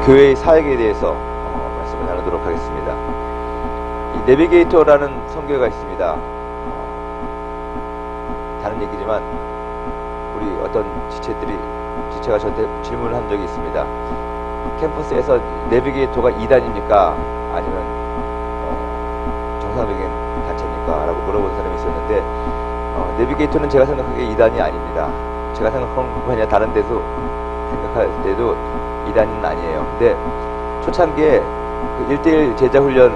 교회의 사역에 대해서 말씀을 나누도록 하겠습니다. 이 내비게이터라는 선교회가 있습니다. 다른 얘기지만 우리 어떤 지체가 저한테 질문을 한 적이 있습니다. 캠퍼스에서 내비게이터가 이단입니까? 아니면 정상적인 단체입니까? 라고 물어본 사람이 있었는데 내비게이터는 제가 생각하기에 이단이 아닙니다. 제가 생각한 거 아니라 다른 데서 생각할 때도 이단은 아니에요. 근데 초창기에 그 1대1 제자훈련,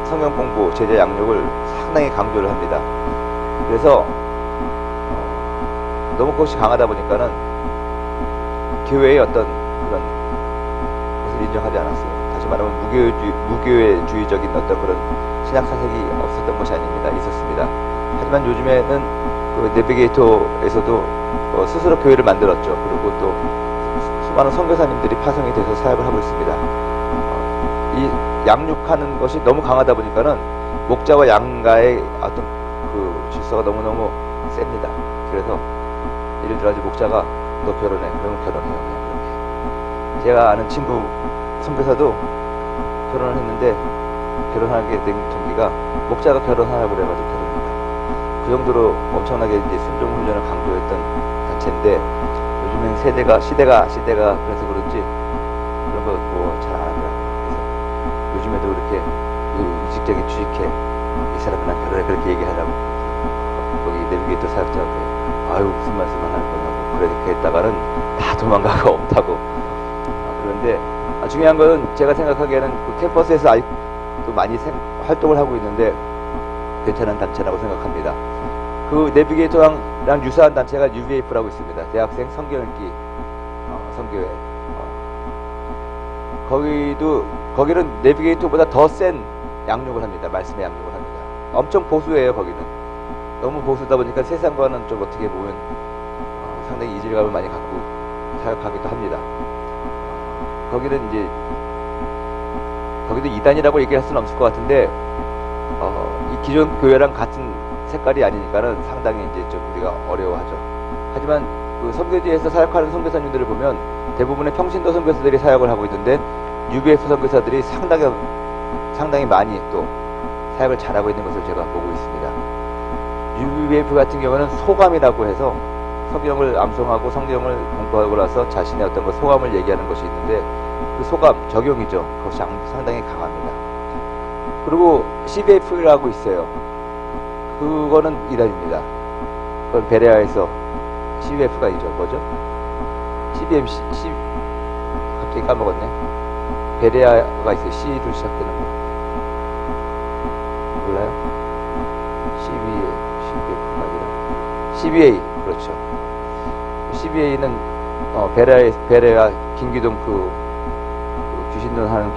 성경공부, 제자 양육을 상당히 강조를 합니다. 그래서 너무 그것이 강하다 보니까는 교회의 어떤 그런 것을 인정하지 않았어요. 다시 말하면 무교회주의적인 어떤 그런 신학 사색이 없었던 것이 아닙니다. 있었습니다. 하지만 요즘에는 그 내비게이터에서도 스스로 교회를 만들었죠. 그리고 또 수많은 선교사님들이 파송이 돼서 사역을 하고 있습니다. 이 양육하는 것이 너무 강하다 보니까는 목자와 양가의 어떤 그 질서가 너무너무 셉니다. 그래서 예를 들어 목자가 너 결혼해. 그러면 결혼해요. 그냥 그렇게. 제가 아는 친구 선교사도 결혼을 했는데 결혼하게 된 동기가 목자가 결혼하라고 그래가지고 결혼합니다. 그 정도로 엄청나게 이제 순종 훈련을 강조했던 단체인데 요즘엔 시대가 그래서 그런지 그런 거 뭐 잘 안 하더라고요. 그래서 요즘에도 이렇게 이직적인 취직해 이 사람은 난 결혼해 그렇게 얘기하자고 거기 내비게이터 사역자한테 아유 무슨 말씀을 할 거냐고 그렇게 했다가는 다 도망가고 없다고. 그런데 중요한 거는 제가 생각하기에는 그 캠퍼스에서 아직도 많이 활동을 하고 있는데 괜찮은 단체라고 생각합니다. 그 내비게이터랑 유사한 단체가 UVF라고 있습니다. 대학생 성경 읽기 선교회. 거기는 내비게이터보다 더 센 양육을 합니다. 말씀의 양육을 합니다. 엄청 보수예요. 거기는 너무 보수다 보니까 세상과는 좀 어떻게 보면 상당히 이질감을 많이 갖고 사역하기도 합니다. 거기도 이단이라고 얘기할 수는 없을 것 같은데 이 기존 교회랑 같은 색깔이 아니니까는 상당히 이제 좀 우리가 어려워하죠. 하지만 그 선교지에서 사역하는 선교사님들을 보면 대부분의 평신도 선교사들이 사역을 하고 있는데 UBF 선교사들이 상당히 많이 또 사역을 잘하고 있는 것을 제가 보고 있습니다. UBF 같은 경우는 소감이라고 해서 성경을 암송하고 성경을 공부하고 나서 자신의 어떤 그 소감을 얘기하는 것이 있는데 그 소감, 적용이죠. 그것이 상당히 강합니다. 그리고 CBF라고 있어요. 그거는 이단입니다. 그건 베레아에서 CBF가 있죠. 뭐죠? CBMC, 갑자기 까먹었네. 베레아가 있어요. C로 시작되는 거. 몰라요? CBF가 아니라 CBA, 그렇죠. CBA는 베레아 김기동 그 귀신론 하는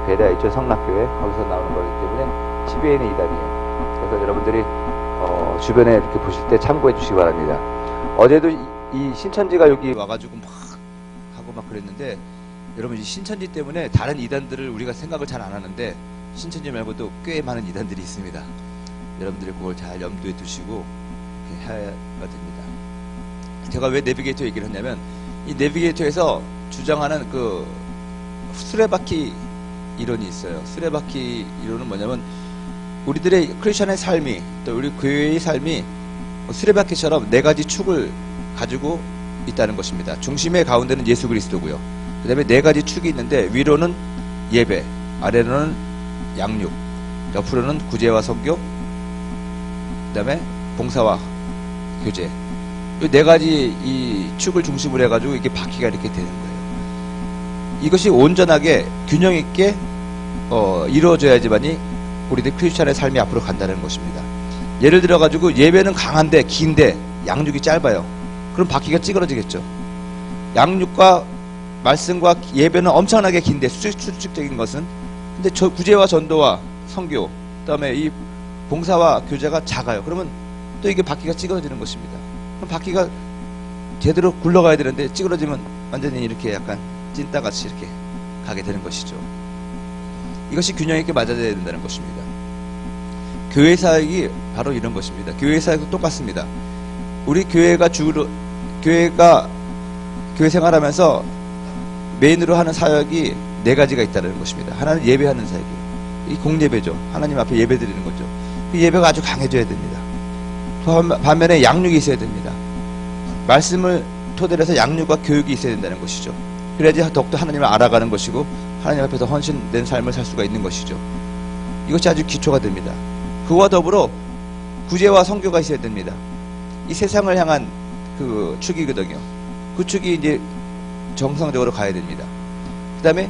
베레아 있죠. 성락교회 거기서 나오는 거기 때문에 CBA는 이단이에요. 그래서 여러분들이 주변에 이렇게 보실 때 참고해 주시기 바랍니다. 어제도 이 신천지가 여기 와가지고 막 하고 막 그랬는데 여러분 이 신천지 때문에 다른 이단들을 우리가 생각을 잘 안 하는데 신천지 말고도 꽤 많은 이단들이 있습니다. 여러분들이 그걸 잘 염두에 두시고 이렇게 해야 됩니다. 제가 왜 내비게이터 얘기를 했냐면 이 내비게이터에서 주장하는 그 수레바퀴 이론이 있어요. 수레바퀴 이론은 뭐냐면 우리들의 크리스천의 삶이 또 우리 교회의 삶이 수레바퀴처럼 네 가지 축을 가지고 있다는 것입니다. 중심의 가운데는 예수 그리스도고요. 그 다음에 네 가지 축이 있는데 위로는 예배, 아래로는 양육, 옆으로는 구제와 선교, 그 다음에 봉사와 교제. 이 네 가지 이 축을 중심으로 해가지고 이게 바퀴가 이렇게 되는 거예요. 이것이 온전하게 균형 있게 이루어져야지만이 우리들 크리스천의 삶이 앞으로 간다는 것입니다. 예를 들어가지고 예배는 강한데 긴데 양육이 짧아요. 그럼 바퀴가 찌그러지겠죠. 양육과 말씀과 예배는 엄청나게 긴데 수직적인 것은 근데 구제와 전도와 선교 그 다음에 이 봉사와 교제가 작아요. 그러면 또 이게 바퀴가 찌그러지는 것입니다. 그럼 바퀴가 제대로 굴러가야 되는데 찌그러지면 완전히 이렇게 약간 찐따같이 이렇게 가게 되는 것이죠. 이것이 균형 있게 맞아야 된다는 것입니다. 교회 사역이 바로 이런 것입니다. 교회 사역도 똑같습니다. 우리 교회가 교회 생활하면서 메인으로 하는 사역이 네 가지가 있다는 것입니다. 하나는 예배하는 사역이에요. 이 공예배죠. 하나님 앞에 예배 드리는 거죠. 그 예배가 아주 강해져야 됩니다. 반면에 양육이 있어야 됩니다. 말씀을 토대로 해서 양육과 교육이 있어야 된다는 것이죠. 그래야지 더욱더 하나님을 알아가는 것이고 하나님 앞에서 헌신된 삶을 살 수가 있는 것이죠. 이것이 아주 기초가 됩니다. 그와 더불어 구제와 선교가 있어야 됩니다. 이 세상을 향한 그 축이거든요. 그 축이 이제 정상적으로 가야 됩니다. 그 다음에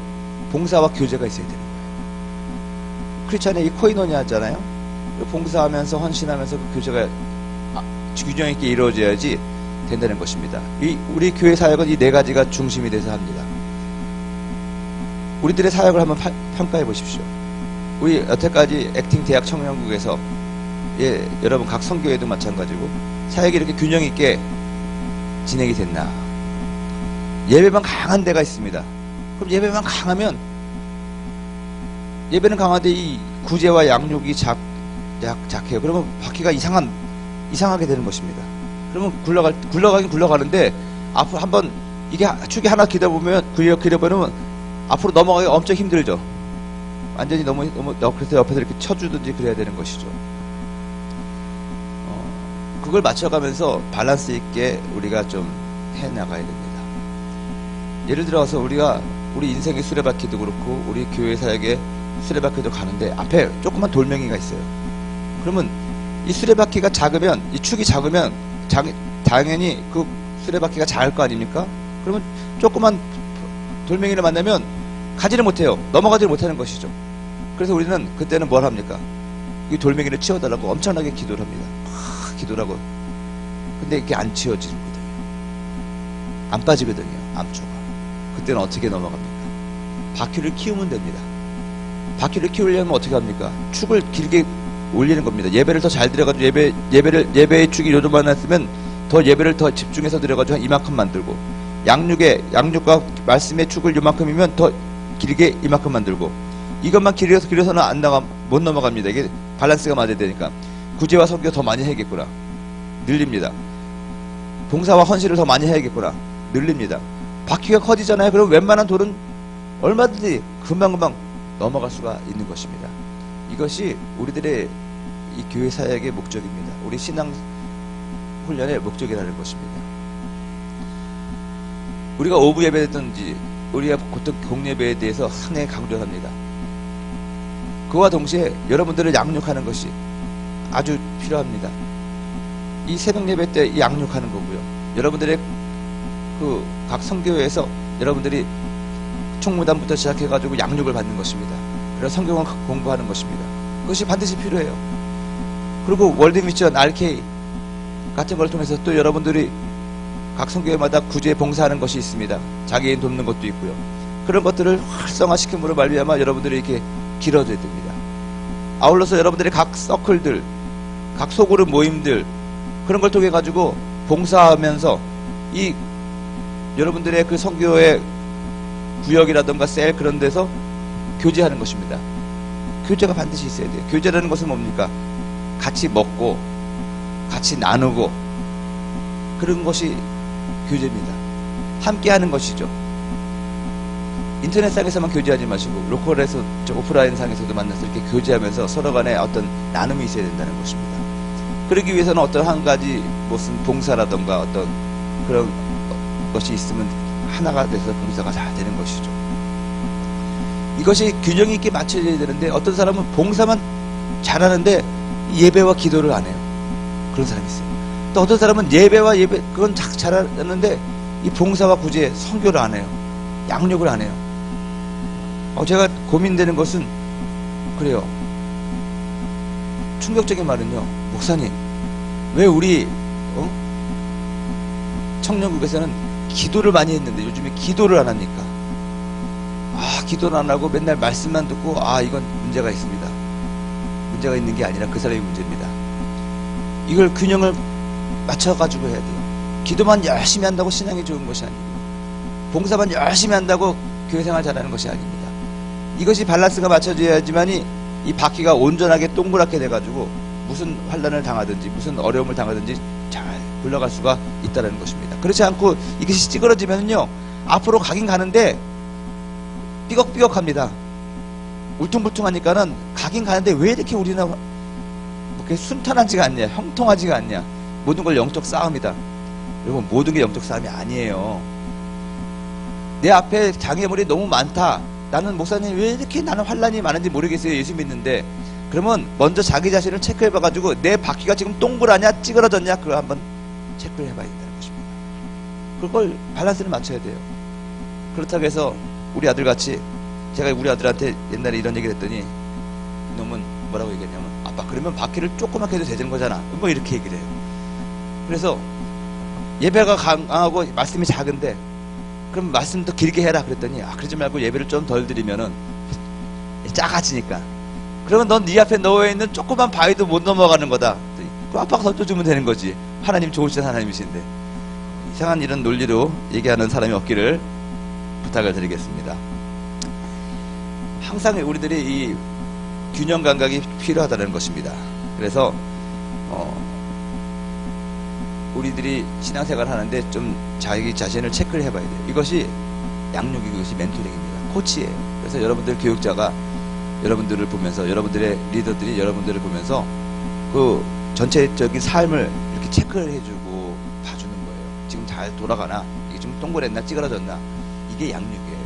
봉사와 교제가 있어야 되는 거예요. 크리스찬의 이 코이노니아 하잖아요. 봉사하면서 헌신하면서 그 교제가 균형 있게 이루어져야지 된다는 것입니다. 우리 교회 사역은 이 네 가지가 중심이 돼서 합니다. 우리들의 사역을 한번 평가해 보십시오. 우리 여태까지 액팅 대학 청년국에서 여러분 각 선교회도 마찬가지고 사역이 이렇게 균형 있게 진행이 됐나? 예배만 강한 데가 있습니다. 그럼 예배만 강하면 예배는 강한데 이 구제와 양육이 약해요. 그러면 바퀴가 이상하게 되는 것입니다. 그러면 굴러가긴 굴러가는데 앞으로 한번 이게 축이 하나 기다보면 앞으로 넘어가기 엄청 힘들죠. 완전히 그래서 옆에서 이렇게 쳐주든지 그래야 되는 것이죠. 그걸 맞춰가면서 밸런스 있게 우리가 좀 해나가야 됩니다. 예를 들어서 우리 인생의 수레바퀴도 그렇고 우리 교회 사역의 수레바퀴도 가는데 앞에 조그만 돌멩이가 있어요. 그러면 이 수레바퀴가 작으면 이 축이 작으면 당연히 그 수레바퀴가 작을 거 아닙니까? 그러면 조그만 돌멩이를 만나면 가지를 못해요. 넘어가지를 못하는 것이죠. 그래서 우리는 그때는 뭘 합니까? 이 돌멩이를 치워달라고 엄청나게 기도를 합니다. 기도를 하고. 근데 이게 안 치워지거든요. 안 빠지거든요. 암초가. 그때는 어떻게 넘어갑니까? 바퀴를 키우면 됩니다. 바퀴를 키우려면 어떻게 합니까? 축을 길게 올리는 겁니다. 예배를 더 잘 드려가지고 예배의 축이 요만했으면 더 예배를 더 집중해서 드려가지고 한 이만큼 만들고 양육과 말씀의 축을 요만큼이면 더 길게 이만큼 만들고 이것만 길어서는 못 넘어갑니다. 이게 밸런스가 맞아야 되니까 구제와 선교 더 많이 해야겠구나. 늘립니다. 봉사와 헌신을 더 많이 해야겠구나. 늘립니다. 바퀴가 커지잖아요. 그럼 웬만한 돌은 얼마든지 금방금방 넘어갈 수가 있는 것입니다. 이것이 우리들의 이 교회 사역의 목적입니다. 우리 신앙 훈련의 목적이라는 것입니다. 우리가 오부 예배든지 우리가 보통 공예배에 대해서 상당히 강조를 합니다. 그와 동시에 여러분들을 양육하는 것이 아주 필요합니다. 이 새벽 예배 때 양육하는 거고요. 여러분들의 그 각 선교회에서 여러분들이 총무단부터 시작해가지고 양육을 받는 것입니다. 그래서 성경을 공부하는 것입니다. 그것이 반드시 필요해요. 그리고 월드미션, RK 같은 걸 통해서 또 여러분들이 각 선교회마다 구제 봉사하는 것이 있습니다. 자기인 돕는 것도 있고요. 그런 것들을 활성화시킴으로 말미암아 여러분들이 이렇게 길어져야 됩니다. 아울러서 여러분들의 각 서클들, 각 소그룹 모임들 그런 걸 통해 가지고 봉사하면서 이 여러분들의 그 선교의 구역이라든가 셀 그런 데서 교제하는 것입니다. 교제가 반드시 있어야 돼요. 교제라는 것은 뭡니까? 같이 먹고 같이 나누고 그런 것이 교제입니다. 함께 하는 것이죠. 인터넷상에서만 교제하지 마시고 로컬에서 오프라인 상에서도 만나서 이렇게 교제하면서 서로 간에 어떤 나눔이 있어야 된다는 것입니다. 그러기 위해서는 어떤 한 가지 무슨 봉사라든가 어떤 그런 것이 있으면 하나가 돼서 봉사가 잘 되는 것이죠. 이것이 균형 있게 맞춰져야 되는데 어떤 사람은 봉사만 잘하는데 예배와 기도를 안 해요. 그런 사람이 있어요. 또 어떤 사람은 예배와 예배 그건 잘하는데 이 봉사와 구제 선교를 안 해요. 양육을 안 해요. 제가 고민되는 것은 그래요. 충격적인 말은요. 목사님 왜 우리 청년국에서는 기도를 많이 했는데 요즘에 기도를 안 합니까? 기도를 안 하고 맨날 말씀만 듣고 이건 문제가 있습니다. 문제가 있는 게 아니라 그 사람이 문제입니다. 이걸 균형을 맞춰가지고 해야 돼요. 기도만 열심히 한다고 신앙이 좋은 것이 아니고 봉사만 열심히 한다고 교회생활 잘하는 것이 아닙니다. 이것이 밸런스가 맞춰져야지만이 이 바퀴가 온전하게 동그랗게 돼가지고 무슨 환난을 당하든지 무슨 어려움을 당하든지 잘 굴러갈 수가 있다는 것입니다. 그렇지 않고 이것이 찌그러지면요 앞으로 가긴 가는데 삐걱삐걱합니다. 울퉁불퉁하니까는 가긴 가는데 왜 이렇게 우리는 그렇게 순탄하지가 않냐, 형통하지가 않냐. 모든 걸 영적 싸움이다. 여러분, 모든 게 영적 싸움이 아니에요. 내 앞에 장애물이 너무 많다. 나는 목사님 왜 이렇게 나는 환란이 많은지 모르겠어요. 예수 믿는데. 그러면 먼저 자기 자신을 체크해봐가지고 내 바퀴가 지금 동그라냐 찌그러졌냐 그걸 한번 체크를 해봐야 된다는 것입니다. 그걸 밸런스를 맞춰야 돼요. 그렇다고 해서 우리 아들같이, 제가 우리 아들한테 옛날에 이런 얘기를 했더니 이놈은 뭐라고 얘기했냐면, 아빠 그러면 바퀴를 조그맣게 해도 되는 거잖아, 뭐 이렇게 얘기를 해요. 그래서 예배가 강하고 말씀이 작은데 그럼 말씀 더 길게 해라 그랬더니, 그러지 말고 예배를 좀 덜 드리면은 작아지니까, 그러면 넌 네 앞에 놓여있는 조그만 바위도 못 넘어가는 거다. 그 아빠가 던져주면 되는 거지. 하나님 좋으신 하나님이신데. 이상한 이런 논리로 얘기하는 사람이 없기를 부탁을 드리겠습니다. 항상 우리들이 이 균형 감각이 필요하다는 것입니다. 그래서 우리들이 신앙생활 하는데 좀 자기 자신을 체크를 해봐야 돼요. 이것이 양육이고 이것이 멘토링입니다. 코치예요. 그래서 여러분들 교육자가 여러분들을 보면서, 여러분들의 리더들이 여러분들을 보면서 그 전체적인 삶을 이렇게 체크를 해주고 봐주는 거예요. 지금 잘 돌아가나? 이게 좀 동그랬나? 찌그러졌나? 이게 양육이에요.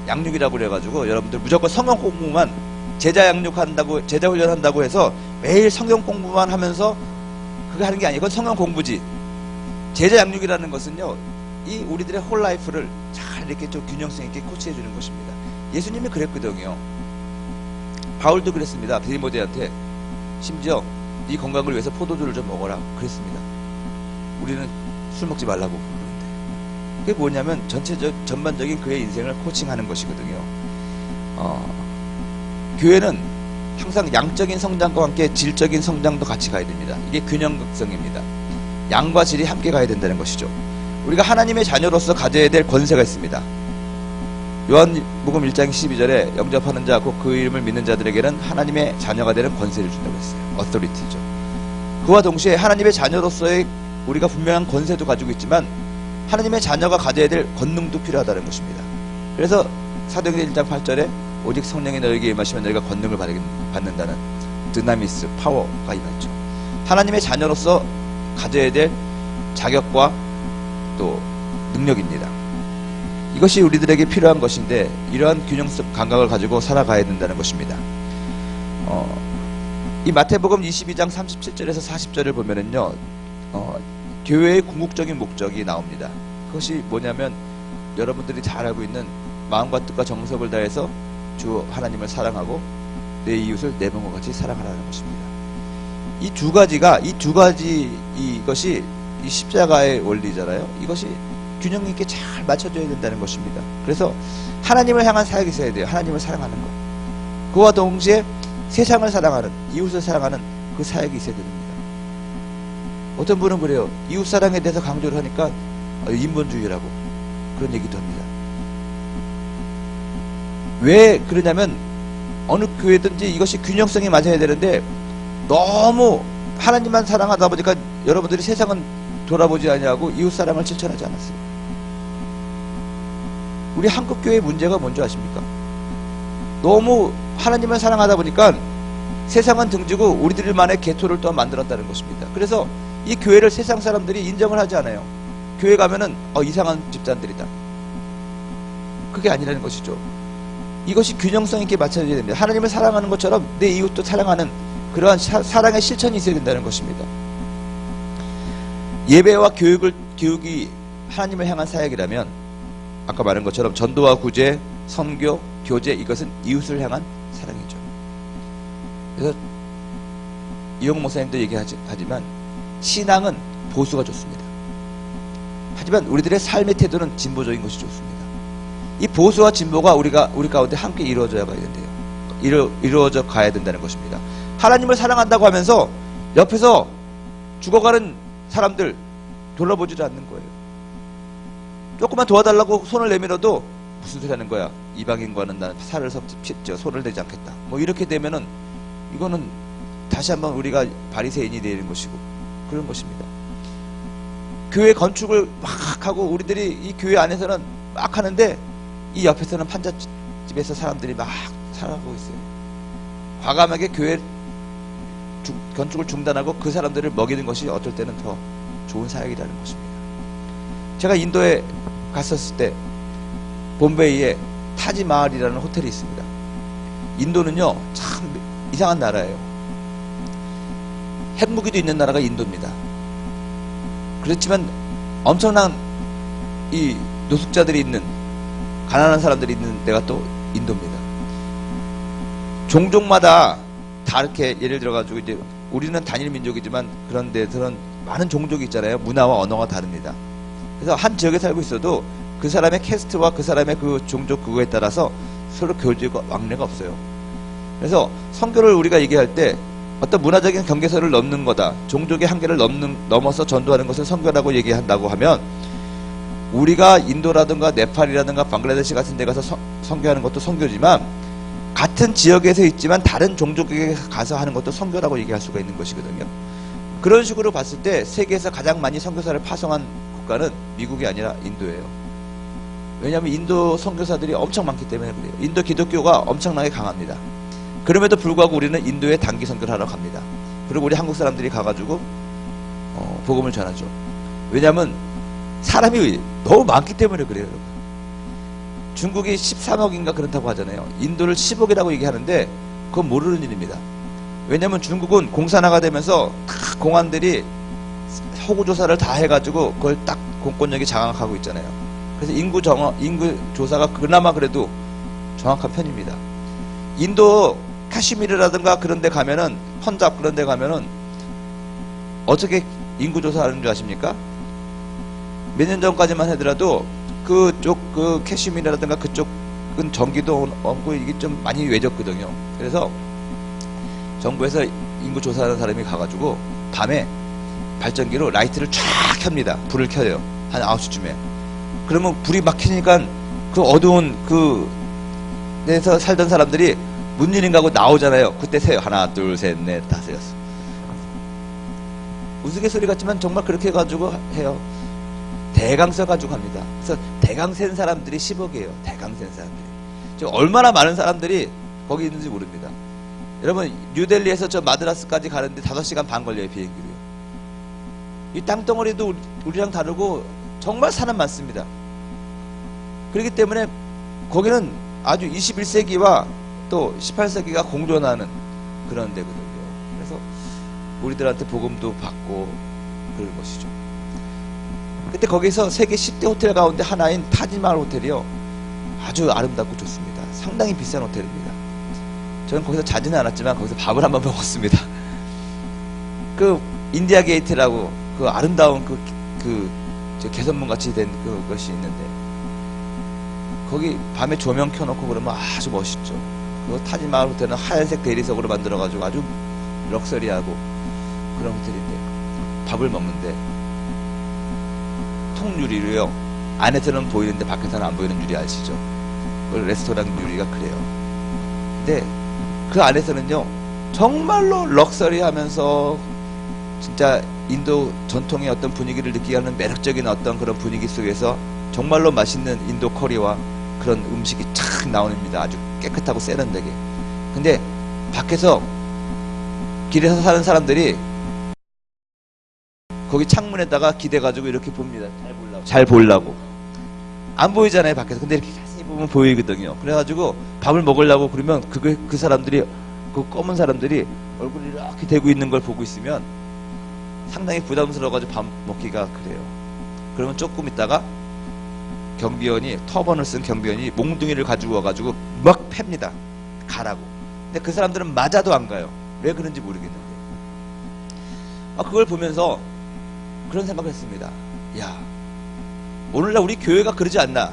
양육이라고 그래가지고 여러분들 무조건 성경 공부만, 제자 양육한다고, 제자 훈련한다고 해서 매일 성경 공부만 하면서 그게 하는 게 아니고, 그건 성경 공부지. 제자 양육이라는 것은요, 이 우리들의 홀 라이프를 잘 이렇게 좀 균형성 있게 코치해 주는 것입니다. 예수님이 그랬거든요. 바울도 그랬습니다. 디모데한테 심지어 네 건강을 위해서 포도주를 좀 먹어라 그랬습니다. 우리는 술 먹지 말라고 그러는데, 그게 뭐냐면 전반적인 그의 인생을 코칭하는 것이거든요. 교회는 항상 양적인 성장과 함께 질적인 성장도 같이 가야 됩니다. 이게 균형성입니다. 양과 질이 함께 가야 된다는 것이죠. 우리가 하나님의 자녀로서 가져야 될 권세가 있습니다. 요한복음 1장 12절에 영접하는 자, 곧 그 이름을 믿는 자들에게는 하나님의 자녀가 되는 권세를 준다고 했어요. 어토리티죠. 그와 동시에 하나님의 자녀로서의 우리가 분명한 권세도 가지고 있지만 하나님의 자녀가 가져야 될 권능도 필요하다는 것입니다. 그래서 사도행전 1장 8절에 오직 성령이 너에게 임하시면 너희가 권능을 받는다는 드나미스, 파워가 임했죠. 하나님의 자녀로서 가져야 될 자격과 또 능력입니다. 이것이 우리들에게 필요한 것인데, 이러한 균형성 감각을 가지고 살아가야 된다는 것입니다. 이 마태복음 22장 37절에서 40절을 보면은요, 교회의 궁극적인 목적이 나옵니다. 그것이 뭐냐면, 여러분들이 잘 알고 있는 마음과 뜻과 정성을 다해서 주 하나님을 사랑하고 내 이웃을 내 몸과 같이 사랑하라는 것입니다. 이 두 가지 이것이 이 십자가의 원리잖아요. 이것이 균형 있게 잘 맞춰져야 된다는 것입니다. 그래서 하나님을 향한 사역이 있어야 돼요. 하나님을 사랑하는 것. 그와 동시에 세상을 사랑하는, 이웃을 사랑하는 그 사역이 있어야 됩니다. 어떤 분은 그래요. 이웃 사랑에 대해서 강조를 하니까 인본주의라고 그런 얘기도 합니다. 왜 그러냐면, 어느 교회든지 이것이 균형성이 맞아야 되는데 너무 하나님만 사랑하다 보니까 여러분들이 세상은 돌아보지 아니하고 이웃 사랑을 실천하지 않았어요. 우리 한국교회의 문제가 뭔지 아십니까? 너무 하나님을 사랑하다 보니까 세상은 등지고 우리들만의 개토를 또 만들었다는 것입니다. 그래서 이 교회를 세상 사람들이 인정을 하지 않아요. 교회 가면은 이상한 집단들이다. 그게 아니라는 것이죠. 이것이 균형성 있게 맞춰져야 됩니다. 하나님을 사랑하는 것처럼 내 이웃도 사랑하는 그러한 사랑의 실천이 있어야 된다는 것입니다. 예배와 교육이 하나님을 향한 사역이라면, 아까 말한 것처럼 전도와 구제, 선교, 교제, 이것은 이웃을 향한 사랑이죠. 그래서 이용 목사님도 얘기하지만 신앙은 보수가 좋습니다. 하지만 우리들의 삶의 태도는 진보적인 것이 좋습니다. 이 보수와 진보가 우리 가운데 함께 이루어져 가야 된대요. 이루어져 가야 된다는 것입니다. 하나님을 사랑한다고 하면서 옆에서 죽어가는 사람들 돌아보지도 않는 거예요. 조금만 도와달라고 손을 내밀어도 무슨 소리 하는 거야. 이방인과는 나는 살을 손을 내지 않겠다. 뭐 이렇게 되면은 이거는 다시 한번 우리가 바리새인이 되는 것이고 그런 것입니다. 교회 건축을 막 하고 우리들이 이 교회 안에서는 막 하는데 이 옆에서는 집에서 사람들이 막 살아가고 있어요. 과감하게 교회 건축을 중단하고 그 사람들을 먹이는 것이 어떨 때는 더 좋은 사역이라는 것입니다. 제가 인도에 갔었을 때 봄베이에 타지마을이라는 호텔이 있습니다. 인도는요 참 이상한 나라예요. 핵무기도 있는 나라가 인도입니다. 그렇지만 엄청난 이 노숙자들이 있는, 가난한 사람들이 있는 데가 또 인도입니다. 종족마다 다 이렇게 예를 들어가지고 이제 우리는 단일 민족이지만 그런 데서는 많은 종족이 있잖아요. 문화와 언어가 다릅니다. 그래서 한 지역에 살고 있어도 그 사람의 캐스트와 그 사람의 그 종족 그거에 따라서 서로 교제가 왕래가 없어요. 그래서 선교를 우리가 얘기할 때 어떤 문화적인 경계선을 넘는 거다, 종족의 한계를 넘어서 전도하는 것을 선교라고 얘기한다고 하면, 우리가 인도라든가 네팔이라든가 방글라데시 같은 데 가서 선교하는 것도 선교지만 같은 지역에서 있지만 다른 종족에게 가서 하는 것도 선교라고 얘기할 수가 있는 것이거든요. 그런 식으로 봤을 때 세계에서 가장 많이 선교사를 파송한 국가는 미국이 아니라 인도예요. 왜냐하면 인도 선교사들이 엄청 많기 때문에 그래요. 인도 기독교가 엄청나게 강합니다. 그럼에도 불구하고 우리는 인도에 단기 선교를 하러 갑니다. 그리고 우리 한국 사람들이 가가지고 복음을 전하죠. 왜냐하면 사람이 너무 많기 때문에 그래요. 여러분. 중국이 13억인가 그렇다고 하잖아요. 인도를 10억이라고 얘기하는데 그건 모르는 일입니다. 왜냐하면 중국은 공산화가 되면서 다 공안들이 호구조사를 다 해가지고 그걸 딱 공권력이 장악하고 있잖아요. 그래서 인구 조사가 그나마 그래도 정확한 편입니다. 인도 카시미르라든가 그런 데 가면은, 펀잡 그런 데 가면은 어떻게 인구 조사하는 줄 아십니까? 몇 년 전까지만 하더라도 그쪽 그 캐시미르라든가 그쪽은 전기도 없고 이게 좀 많이 외졌거든요. 그래서 정부에서 인구 조사하는 사람이 가가지고 밤에 발전기로 라이트를 쫙 켭니다. 불을 켜요. 한 9시쯤에. 그러면 불이 막 켜니까 그 어두운 그 데서 살던 사람들이 문 열린가 하고 나오잖아요. 그때 세요. 하나, 둘, 셋, 넷, 다섯, 여섯. 우스갯소리 같지만 정말 그렇게 해가지고 해요. 대강 써가지고 합니다. 그래서 대강 센 사람들이 10억이에요. 대강 센 사람들이. 지금 얼마나 많은 사람들이 거기 있는지 모릅니다. 여러분, 뉴델리에서 저 마드라스까지 가는데 5시간 반 걸려요. 비행기로요. 이 땅덩어리도 우리랑 다르고 정말 사람 많습니다. 그렇기 때문에 거기는 아주 21세기와 또 18세기가 공존하는 그런 데거든요. 그래서 우리들한테 복음도 받고 그런 것이죠. 그때 거기서 세계 10대 호텔 가운데 하나인 타지마을 호텔이요, 아주 아름답고 좋습니다. 상당히 비싼 호텔입니다. 저는 거기서 자지는 않았지만 거기서 밥을 한번 먹었습니다. 그 인디아 게이트라고 그 아름다운 저 개선문 같이 된 그것이 있는데 거기 밤에 조명 켜놓고 그러면 아주 멋있죠. 그 타지마을 호텔은 하얀색 대리석으로 만들어가지고 아주 럭셔리하고 그런 호텔인데 밥을 먹는데 통유리로요. 안에서는 보이는데 밖에서는 안 보이는 유리 아시죠? 그 레스토랑 유리가 그래요. 근데 그 안에서는요 정말로 럭셔리하면서 진짜 인도 전통의 어떤 분위기를 느끼게 하는 매력적인 어떤 그런 분위기 속에서 정말로 맛있는 인도 커리와 그런 음식이 착 나옵니다. 아주 깨끗하고 세련되게. 근데 밖에서 길에서 사는 사람들이 거기 창문에다가 기대가지고 이렇게 봅니다. 잘 보려고. 안 보이잖아요, 밖에서. 근데 이렇게 자세히 보면 보이거든요. 그래가지고 밥을 먹으려고 그러면 그 사람들이, 그 검은 사람들이 얼굴이 이렇게 대고 있는 걸 보고 있으면 상당히 부담스러워가지고 밥 먹기가 그래요. 그러면 조금 있다가 경비원이, 터번을 쓴 경비원이 몽둥이를 가지고 와가지고 막 팹니다. 가라고. 근데 그 사람들은 맞아도 안 가요. 왜 그런지 모르겠는데. 그걸 보면서 그런 생각을 했습니다. 야, 오늘날 우리 교회가 그러지 않나.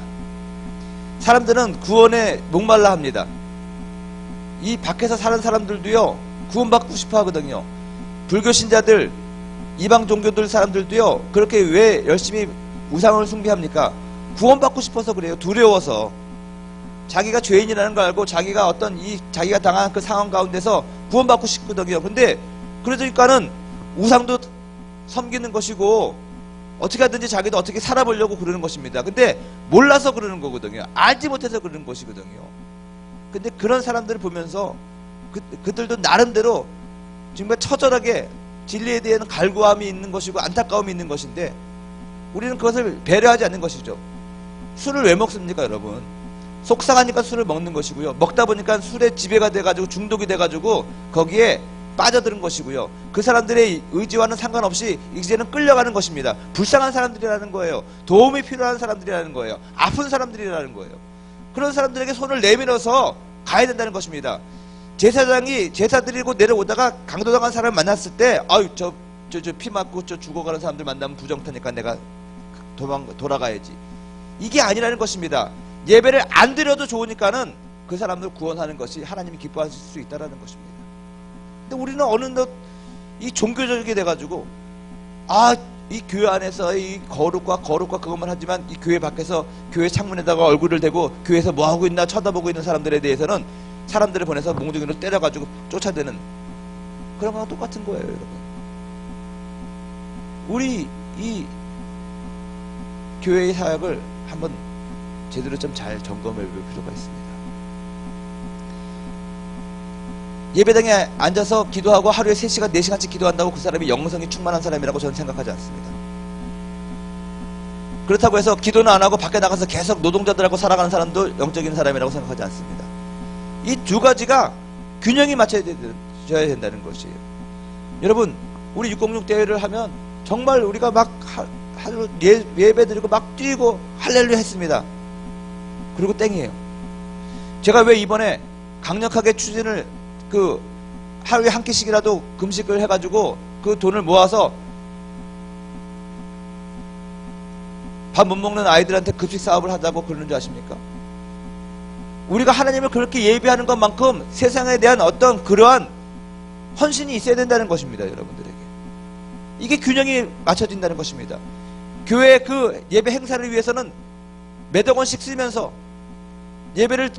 사람들은 구원에 목말라 합니다. 이 밖에서 사는 사람들도요 구원받고 싶어 하거든요. 불교 신자들, 이방 종교들 사람들도요 그렇게 왜 열심히 우상을 숭배합니까? 구원받고 싶어서 그래요. 두려워서. 자기가 죄인이라는 걸 알고 자기가 어떤 자기가 당한 그 상황 가운데서 구원받고 싶거든요. 근데 그러니까는 우상도 섬기는 것이고 어떻게 하든지 자기도 어떻게 살아보려고 그러는 것입니다. 근데 몰라서 그러는 거거든요. 알지 못해서 그러는 것이거든요. 근데 그런 사람들을 보면서 그들도 나름대로 정말 처절하게 진리에 대한 갈구함이 있는 것이고 안타까움이 있는 것인데 우리는 그것을 배려하지 않는 것이죠. 술을 왜 먹습니까, 여러분? 속상하니까 술을 먹는 것이고요. 먹다 보니까 술에 지배가 돼가지고 중독이 돼가지고 거기에 빠져드는 것이고요. 그 사람들의 의지와는 상관없이 이제는 끌려가는 것입니다. 불쌍한 사람들이라는 거예요. 도움이 필요한 사람들이라는 거예요. 아픈 사람들이라는 거예요. 그런 사람들에게 손을 내밀어서 가야 된다는 것입니다. 제사장이 제사 드리고 내려오다가 강도당한 사람을 만났을 때 아유 저 피 맞고 저 죽어가는 사람들 만나면 부정타니까 내가 돌아가야지. 이게 아니라는 것입니다. 예배를 안 드려도 좋으니까는 그 사람들 구원하는 것이 하나님이 기뻐하실 수 있다는 것입니다. 근데 우리는 어느덧 이 종교적이 돼가지고 이 교회 안에서 이 거룩과 그것만 하지만 이 교회 밖에서 교회 창문에다가 얼굴을 대고 교회에서 뭐 하고 있나 쳐다보고 있는 사람들에 대해서는 사람들을 보내서 몽둥이로 때려가지고 쫓아대는 그런 거랑 똑같은 거예요, 여러분. 우리 이 교회의 사역을 한번 제대로 좀 잘 점검해 볼 필요가 있습니다. 예배당에 앉아서 기도하고 하루에 3시간, 4시간씩 기도한다고 그 사람이 영성이 충만한 사람이라고 저는 생각하지 않습니다. 그렇다고 해서 기도는 안 하고 밖에 나가서 계속 노동자들하고 살아가는 사람도 영적인 사람이라고 생각하지 않습니다. 이 두 가지가 균형이 맞춰져야 된다는 것이에요. 여러분, 우리 606 대회를 하면 정말 우리가 막 하루 예배 드리고 막 뛰고 할렐루야 했습니다. 그리고 땡이에요. 제가 왜 이번에 강력하게 추진을 하루에 한 끼씩이라도 금식을 해가지고 그 돈을 모아서 밥 못 먹는 아이들한테 급식 사업을 하자고 그러는 줄 아십니까? 우리가 하나님을 그렇게 예배하는 것만큼 세상에 대한 어떤 그러한 헌신이 있어야 된다는 것입니다, 여러분들에게. 이게 균형이 맞춰진다는 것입니다. 교회 그 예배 행사를 위해서는 몇억 원씩 쓰면서 예배를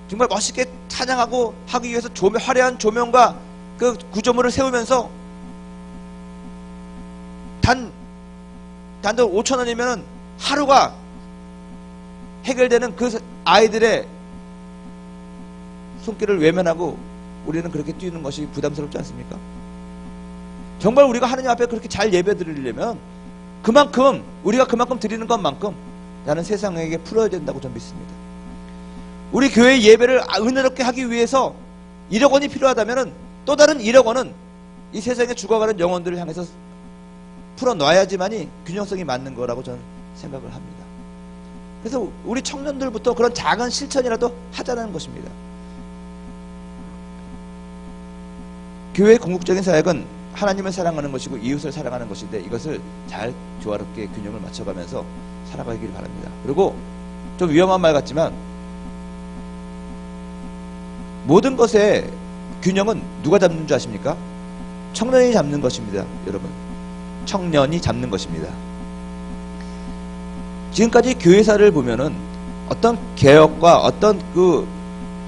정말 멋있게 찬양하고 하기 위해서 화려한 조명과 그 구조물을 세우면서 단돈 5,000원이면 하루가 해결되는 그 아이들의 손길을 외면하고 우리는 그렇게 뛰는 것이 부담스럽지 않습니까? 정말 우리가 하나님 앞에 그렇게 잘 예배 드리려면 우리가 그만큼 드리는 것만큼 나는 세상에게 풀어야 된다고 저는 믿습니다. 우리 교회의 예배를 은혜롭게 하기 위해서 1억 원이 필요하다면 또 다른 1억 원은 이 세상에 죽어가는 영혼들을 향해서 풀어놔야지만이 균형성이 맞는 거라고 저는 생각을 합니다. 그래서 우리 청년들부터 그런 작은 실천이라도 하자는 것입니다. 교회의 궁극적인 사역은 하나님을 사랑하는 것이고 이웃을 사랑하는 것인데 이것을 잘 조화롭게 균형을 맞춰가면서 살아가길 바랍니다. 그리고 좀 위험한 말 같지만 모든 것의 균형은 누가 잡는 줄 아십니까? 청년이 잡는 것입니다, 여러분. 청년이 잡는 것입니다. 지금까지 교회사를 보면은 어떤 개혁과 어떤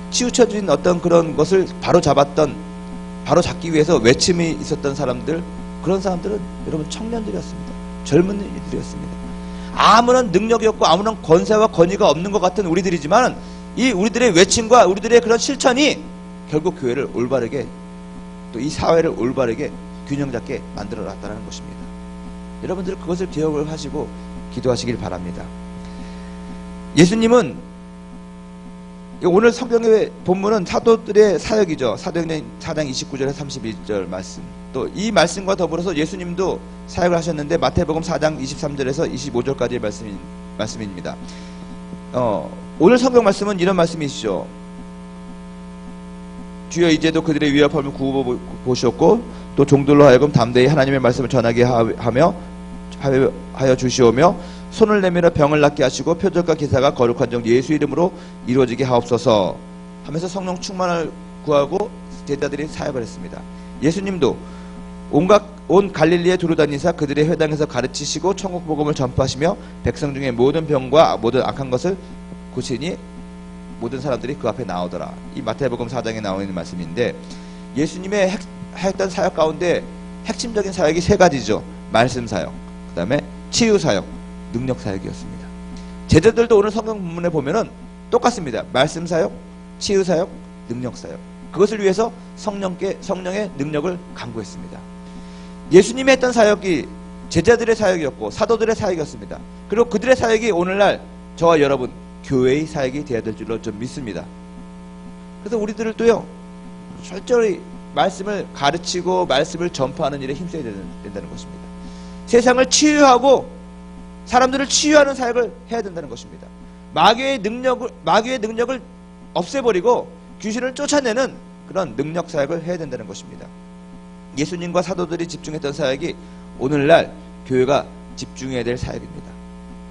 치우쳐진 어떤 그런 것을 바로 잡기 위해서 외침이 있었던 사람들, 그런 사람들은 여러분 청년들이었습니다. 젊은 이들이었습니다. 아무런 능력이 없고 아무런 권세와 권위가 없는 것 같은 우리들이지만 이 우리들의 외침과 우리들의 그런 실천이 결국 교회를 올바르게 또 이 사회를 올바르게 균형 잡게 만들어 놨다는 것입니다. 여러분들 그것을 기억을 하시고 기도하시길 바랍니다. 예수님은 오늘 성경의 본문은 사도들의 사역이죠. 사도행전 4장 29절에서 31절 말씀. 또 이 말씀과 더불어서 예수님도 사역을 하셨는데 마태복음 4장 23절에서 25절까지의 말씀입니다. 오늘 성경 말씀은 이런 말씀이시죠. 주여 이제도 그들의 위협함을 구워 보시었고 또 종들로 하여금 담대히 하나님의 말씀을 전하게 하여 주시오며 손을 내밀어 병을 낫게 하시고 표적과 기사가 거룩한 종 예수 이름으로 이루어지게 하옵소서 하면서 성령 충만을 구하고 제자들이 사역을 했습니다. 예수님도 온 갈릴리에 두루다니사 그들의 회당에서 가르치시고 천국 복음을 전파하시며 백성 중에 모든 병과 모든 악한 것을 고치니 모든 사람들이 그 앞에 나오더라. 이 마태복음 4장에 나와 있는 말씀인데 예수님의 했던 사역 가운데 핵심적인 사역이 3가지죠. 말씀 사역, 그 다음에 치유 사역, 능력 사역이었습니다. 제자들도 오늘 성경 본문에 보면은 똑같습니다. 말씀 사역, 치유 사역, 능력 사역. 그것을 위해서 성령의 능력을 강구했습니다. 예수님이 했던 사역이 제자들의 사역이었고 사도들의 사역이었습니다. 그리고 그들의 사역이 오늘날 저와 여러분 교회의 사역이 되어야 될 줄로 좀 믿습니다. 그래서 우리들도요 철저히 말씀을 가르치고 말씀을 전파하는 일에 힘써야 된다는 것입니다. 세상을 치유하고 사람들을 치유하는 사역을 해야 된다는 것입니다. 마귀의 능력을 없애버리고 귀신을 쫓아내는 그런 능력 사역을 해야 된다는 것입니다. 예수님과 사도들이 집중했던 사역이 오늘날 교회가 집중해야 될 사역입니다.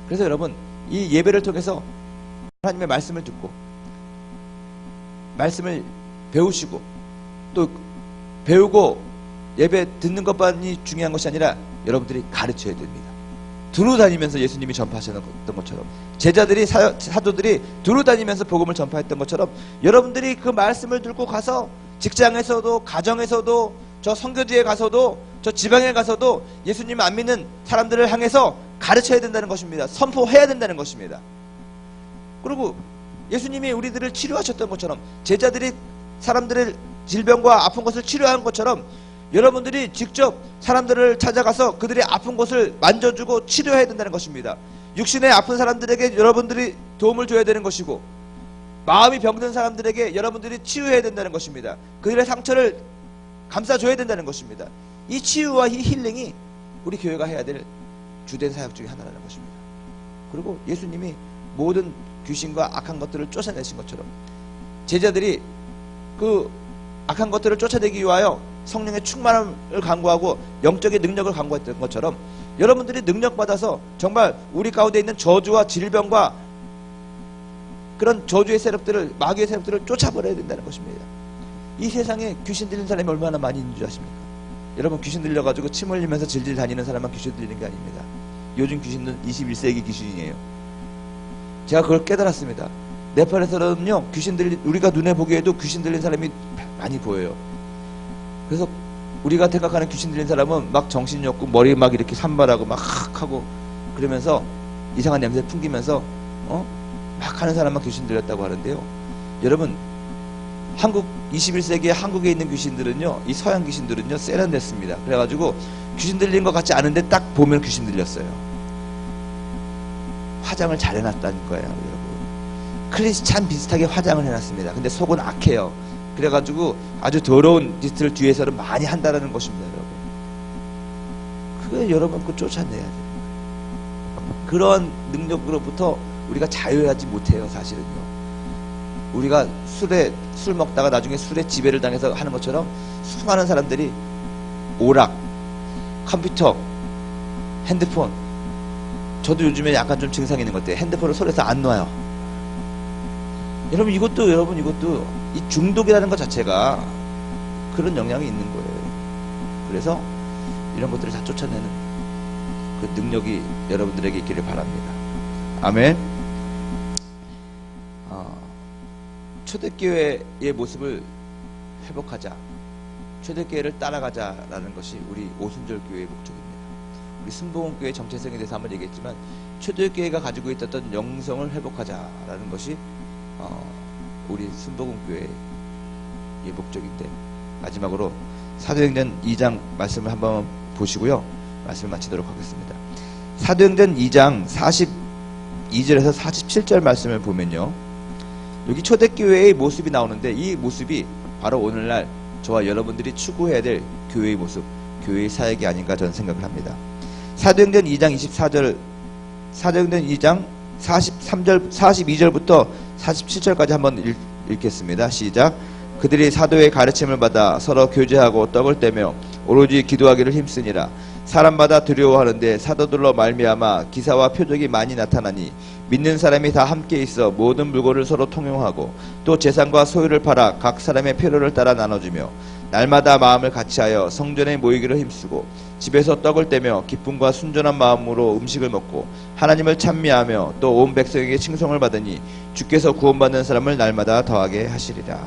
그래서 여러분 이 예배를 통해서 하나님의 말씀을 듣고 말씀을 배우시고 또 배우고 예배 듣는 것만이 중요한 것이 아니라 여러분들이 가르쳐야 됩니다. 두루 다니면서 예수님이 전파하셨던 것처럼 제자들이 사도들이 두루 다니면서 복음을 전파했던 것처럼 여러분들이 그 말씀을 들고 가서 직장에서도 가정에서도 저 선교지에 가서도 저 지방에 가서도 예수님 안 믿는 사람들을 향해서 가르쳐야 된다는 것입니다. 선포해야 된다는 것입니다. 그리고 예수님이 우리들을 치료하셨던 것처럼 제자들이 사람들의 질병과 아픈 것을 치료한 것처럼 여러분들이 직접 사람들을 찾아가서 그들이 아픈 곳을 만져주고 치료해야 된다는 것입니다. 육신에 아픈 사람들에게 여러분들이 도움을 줘야 되는 것이고 마음이 병든 사람들에게 여러분들이 치유해야 된다는 것입니다. 그들의 상처를 감싸줘야 된다는 것입니다. 이 치유와 이 힐링이 우리 교회가 해야 될 주된 사역 중에 하나라는 것입니다. 그리고 예수님이 모든 귀신과 악한 것들을 쫓아내신 것처럼 제자들이 그 악한 것들을 쫓아내기 위하여 성령의 충만함을 강구하고 영적인 능력을 강구했던 것처럼 여러분들이 능력받아서 정말 우리 가운데 있는 저주와 질병과 그런 저주의 세력들을 마귀의 세력들을 쫓아버려야 된다는 것입니다. 이 세상에 귀신 들린 사람이 얼마나 많이 있는 줄 아십니까? 여러분 귀신 들려가지고 침 흘리면서 질질 다니는 사람만 귀신 들리는 게 아닙니다. 요즘 귀신은 21세기 귀신이에요. 제가 그걸 깨달았습니다. 네팔에서는요 우리가 눈에 보기에도 귀신 들린 사람이 많이 보여요. 그래서 우리가 생각하는 귀신 들린 사람은 막 정신이 없고 머리 막 이렇게 산발하고 막 하고 그러면서 이상한 냄새 풍기면서 막 하는 사람만 귀신 들렸다고 하는데요. 여러분 21세기에 한국에 있는 귀신들은요 이 서양 귀신들은요 세련됐습니다. 그래가지고 귀신 들린 것 같지 않은데 딱 보면 귀신 들렸어요. 화장을 잘 해놨다는 거예요. 여러분 크리스찬 비슷하게 화장을 해놨습니다. 근데 속은 악해요. 그래가지고 아주 더러운 짓을 뒤에서는 많이 한다는 것입니다. 여러분 그게 여러분 그 쫓아내야 돼요. 그런 능력으로부터 우리가 자유하지 못해요. 사실은요 우리가 술 먹다가 나중에 술에 지배를 당해서 하는 것처럼 수많은 사람들이 오락, 컴퓨터, 핸드폰 저도 요즘에 약간 좀 증상이 있는 것 같아요. 핸드폰을 손에서 안 놔요. 여러분 이것도 이 중독이라는 것 자체가 그런 영향이 있는 거예요. 그래서 이런 것들을 다 쫓아내는 그 능력이 여러분들에게 있기를 바랍니다. 아멘. 초대교회의 모습을 회복하자, 초대교회를 따라가자라는 것이 우리 오순절 교회의 목적입니다. 우리 순복음교회 정체성에 대해서 한번 얘기했지만 초대교회가 가지고 있었던 영성을 회복하자라는 것이 우리 순복음교회의 목적인데 마지막으로 사도행전 2장 말씀을 한번 보시고요. 말씀을 마치도록 하겠습니다. 사도행전 2장 42절에서 47절 말씀을 보면요. 여기 초대교회의 모습이 나오는데 이 모습이 바로 오늘날 저와 여러분들이 추구해야 될 교회의 모습, 교회의 사역이 아닌가 저는 생각을 합니다. 사도행전 2장 24절, 사도행전 2장 43절, 42절부터 47절까지 한번 읽겠습니다. 시작. 그들이 사도의 가르침을 받아 서로 교제하고 떡을 떼며 오로지 기도하기를 힘쓰니라. 사람마다 두려워하는데 사도들로 말미암아 기사와 표적이 많이 나타나니 믿는 사람이 다 함께 있어 모든 물건을 서로 통용하고 또 재산과 소유를 팔아 각 사람의 필요를 따라 나눠주며 날마다 마음을 같이하여 성전에 모이기를 힘쓰고 집에서 떡을 떼며 기쁨과 순전한 마음으로 음식을 먹고 하나님을 찬미하며 또 온 백성에게 칭송을 받으니 주께서 구원받는 사람을 날마다 더하게 하시리라.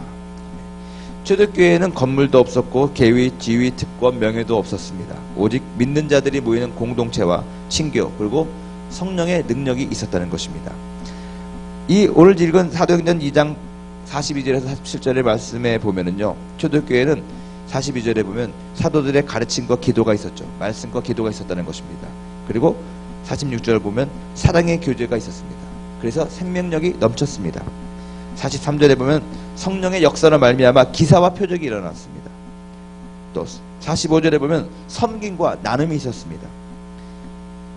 초대교회에는 건물도 없었고 계위, 지위, 특권, 명예도 없었습니다. 오직 믿는 자들이 모이는 공동체와 친교 그리고 성령의 능력이 있었다는 것입니다. 이 오늘 읽은 사도행전 2장 42절에서 47절의 말씀에 보면은요, 초대교회는 42절에 보면 사도들의 가르침과 기도가 있었죠. 말씀과 기도가 있었다는 것입니다. 그리고 46절 보면 사랑의 교제가 있었습니다. 그래서 생명력이 넘쳤습니다. 43절에 보면 성령의 역사로 말미암아 기사와 표적이 일어났습니다. 또 45절에 보면 섬김과 나눔이 있었습니다.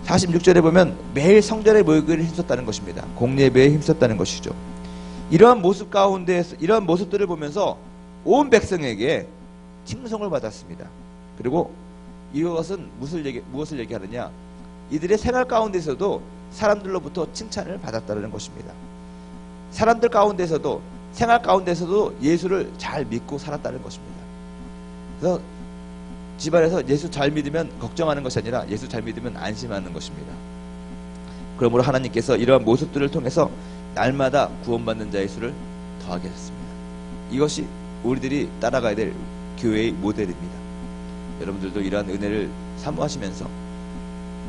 46절에 보면 매일 성전에 모이기를 힘썼다는 것입니다. 공예배에 힘썼다는 것이죠. 이러한 모습 가운데 이러한 모습들을 보면서 온 백성에게 칭송을 받았습니다. 그리고 이것은 무엇을 얘기하느냐? 이들의 생활 가운데서도 사람들로부터 칭찬을 받았다는 것입니다. 사람들 가운데서도 생활 가운데서도 예수를 잘 믿고 살았다는 것입니다. 그래서 집안에서 예수 잘 믿으면 걱정하는 것이 아니라 예수 잘 믿으면 안심하는 것입니다. 그러므로 하나님께서 이러한 모습들을 통해서 날마다 구원받는 자의 수를 더하게 하셨습니다. 이것이 우리들이 따라가야 될 교회의 모델입니다. 여러분들도 이러한 은혜를 사모하시면서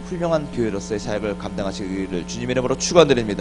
훌륭한 교회로서의 사역을 감당하시기를 주님의 이름으로 축원드립니다.